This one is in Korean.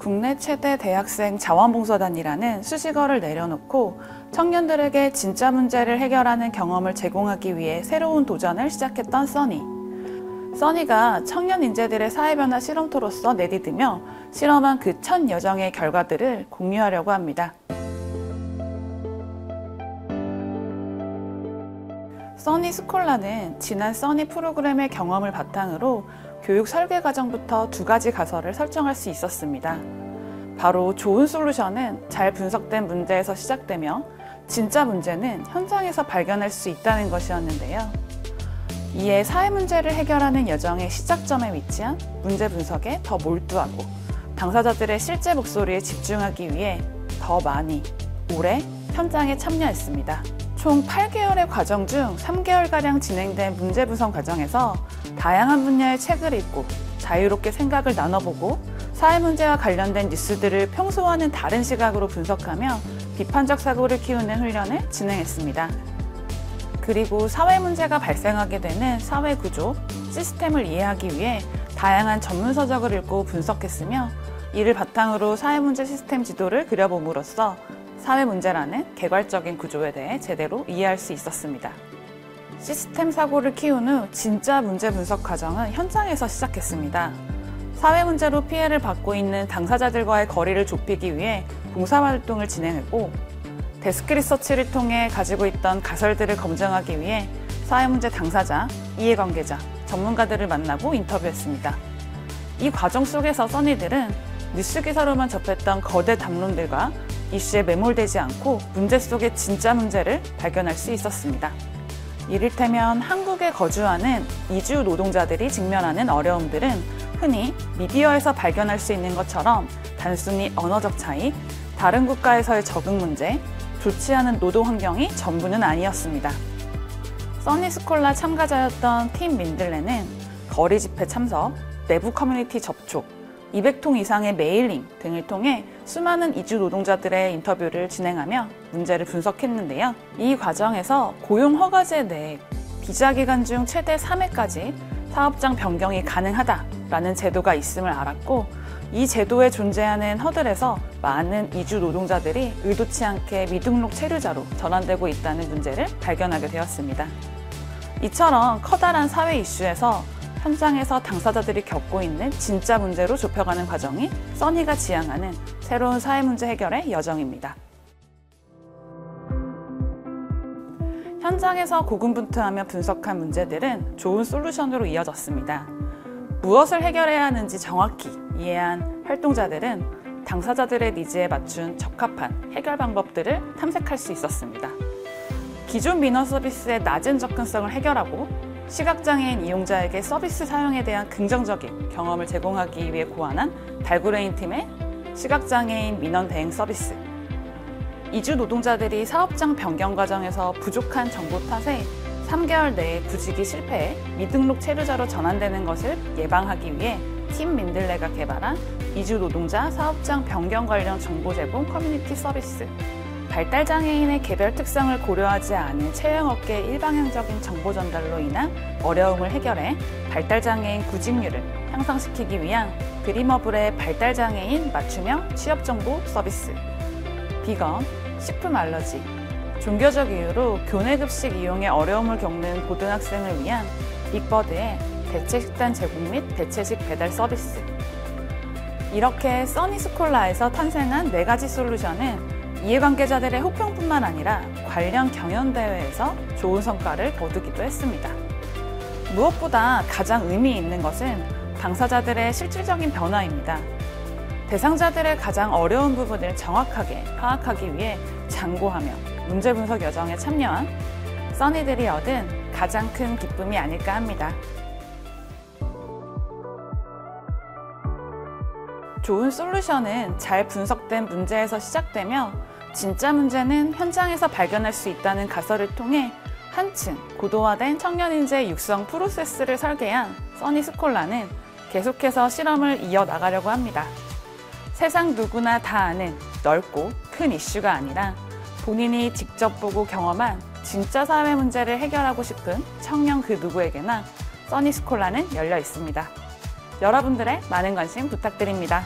국내 최대 대학생 자원봉사단이라는 수식어를 내려놓고 청년들에게 진짜 문제를 해결하는 경험을 제공하기 위해 새로운 도전을 시작했던 써니. 써니가 청년 인재들의 사회변화 실험토로서 내디디며 실험한 그 첫 여정의 결과들을 공유하려고 합니다. 써니 스콜라는 지난 써니 프로그램의 경험을 바탕으로 교육 설계 과정부터 두 가지 가설을 설정할 수 있었습니다. 바로 좋은 솔루션은 잘 분석된 문제에서 시작되며 진짜 문제는 현장에서 발견할 수 있다는 것이었는데요. 이에 사회 문제를 해결하는 여정의 시작점에 위치한 문제 분석에 더 몰두하고 당사자들의 실제 목소리에 집중하기 위해 더 많이, 오래 현장에 참여했습니다. 총 8개월의 과정 중 3개월가량 진행된 문제 분석 과정에서 다양한 분야의 책을 읽고 자유롭게 생각을 나눠보고 사회 문제와 관련된 뉴스들을 평소와는 다른 시각으로 분석하며 비판적 사고를 키우는 훈련을 진행했습니다. 그리고 사회 문제가 발생하게 되는 사회 구조, 시스템을 이해하기 위해 다양한 전문 서적을 읽고 분석했으며 이를 바탕으로 사회 문제 시스템 지도를 그려봄으로써 사회 문제라는 개괄적인 구조에 대해 제대로 이해할 수 있었습니다. 시스템 사고를 키운 후 진짜 문제 분석 과정은 현장에서 시작했습니다. 사회 문제로 피해를 받고 있는 당사자들과의 거리를 좁히기 위해 봉사활동을 진행했고 데스크 리서치를 통해 가지고 있던 가설들을 검증하기 위해 사회문제 당사자, 이해관계자, 전문가들을 만나고 인터뷰했습니다. 이 과정 속에서 써니들은 뉴스 기사로만 접했던 거대 담론들과 이슈에 매몰되지 않고 문제 속의 진짜 문제를 발견할 수 있었습니다. 이를테면 한국에 거주하는 이주 노동자들이 직면하는 어려움들은 흔히 미디어에서 발견할 수 있는 것처럼 단순히 언어적 차이, 다른 국가에서의 적응 문제, 좋지 않은 노동 환경이 전부는 아니었습니다. 써니 스콜라 참가자였던 팀 민들레는 거리 집회 참석, 내부 커뮤니티 접촉, 200통 이상의 메일링 등을 통해 수많은 이주 노동자들의 인터뷰를 진행하며 문제를 분석했는데요. 이 과정에서 고용 허가제 내에 비자기간 중 최대 3회까지 사업장 변경이 가능하다라는 제도가 있음을 알았고 이 제도에 존재하는 허들에서 많은 이주 노동자들이 의도치 않게 미등록 체류자로 전환되고 있다는 문제를 발견하게 되었습니다. 이처럼 커다란 사회 이슈에서 현장에서 당사자들이 겪고 있는 진짜 문제로 좁혀가는 과정이 써니가 지향하는 새로운 사회 문제 해결의 여정입니다. 현장에서 고군분투하며 분석한 문제들은 좋은 솔루션으로 이어졌습니다. 무엇을 해결해야 하는지 정확히 이해한 활동자들은 당사자들의 니즈에 맞춘 적합한 해결 방법들을 탐색할 수 있었습니다. 기존 민원 서비스의 낮은 접근성을 해결하고 시각장애인 이용자에게 서비스 사용에 대한 긍정적인 경험을 제공하기 위해 고안한 달구레인 팀의 시각장애인 민원 대행 서비스. 이주 노동자들이 사업장 변경 과정에서 부족한 정보 탓에 3개월 내에 구직이 실패해 미등록 체류자로 전환되는 것을 예방하기 위해 팀 민들레가 개발한 이주 노동자 사업장 변경 관련 정보 제공 커뮤니티 서비스. 발달장애인의 개별 특성을 고려하지 않은 채용업계의 일방향적인 정보 전달로 인한 어려움을 해결해 발달장애인 구직률을 향상시키기 위한 드리머블의 발달장애인 맞춤형 취업정보 서비스. 비건, 식품 알러지, 종교적 이유로 교내급식 이용에 어려움을 겪는 고등학생을 위한 빅버드의 대체 식단 제공 및 대체식 배달 서비스. 이렇게 써니 스콜라에서 탄생한 4가지 솔루션은 이해관계자들의 호평뿐만 아니라 관련 경연대회에서 좋은 성과를 거두기도 했습니다. 무엇보다 가장 의미 있는 것은 당사자들의 실질적인 변화입니다. 대상자들의 가장 어려운 부분을 정확하게 파악하기 위해 장고하며 문제 분석 여정에 참여한 써니들이 얻은 가장 큰 기쁨이 아닐까 합니다. 좋은 솔루션은 잘 분석된 문제에서 시작되며 진짜 문제는 현장에서 발견할 수 있다는 가설을 통해 한층 고도화된 청년인재 육성 프로세스를 설계한 써니 스콜라는 계속해서 실험을 이어나가려고 합니다. 세상 누구나 다 아는 넓고 큰 이슈가 아니라 본인이 직접 보고 경험한 진짜 사회 문제를 해결하고 싶은 청년 그 누구에게나 써니 스콜라는 열려 있습니다. 여러분들의 많은 관심 부탁드립니다.